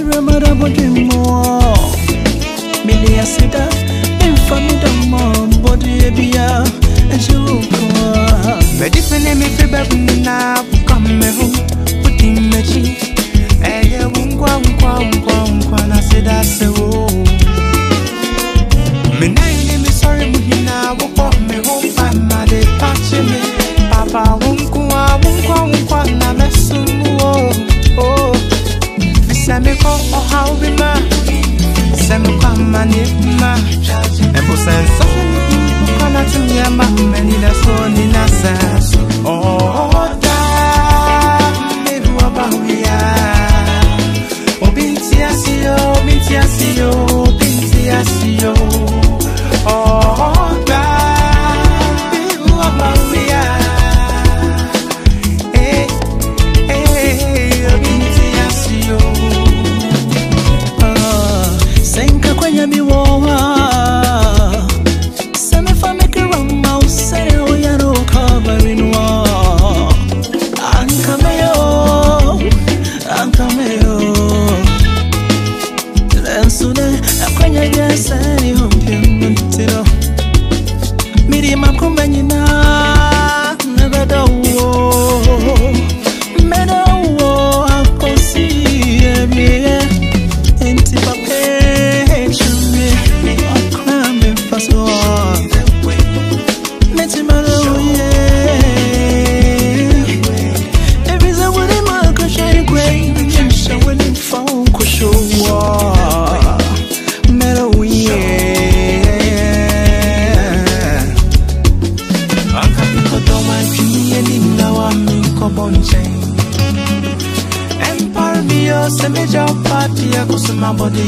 Ramada Bodimo, Milia Sida, and Famida, Body Abia, and you. But if an enemy for now, come home, put in the cheek, and you won't go, I said that's a woe. Me sorry, Muhina, won't come home, find my day, touch me. Papa won't go, I mess oh. Semi ko how we ma semi come and ma and for sense so kana to me ma many na so ni na sa oh da me do about ya binti asio oh da me do about ya binti asio kwenye miwoa seme fameke rama usere oyaro kabarinwa ankameo lensune kwenye yeseni humpimantiro miri makumbanyina medawo akosi emie enti pape my body,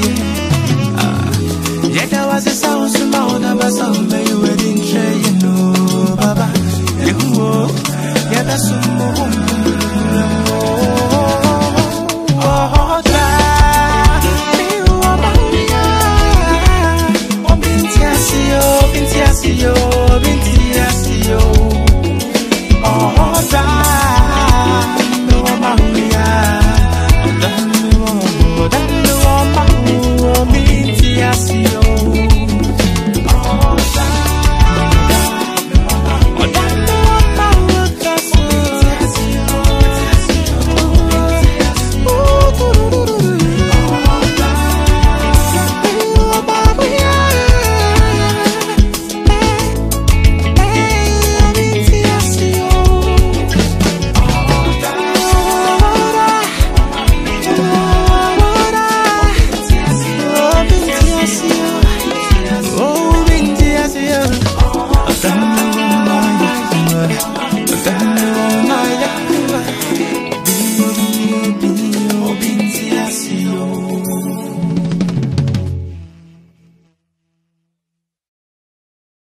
yeah, there was a sound small, never sound, but you wedding tray, you know, Baba, yeah, that's some more.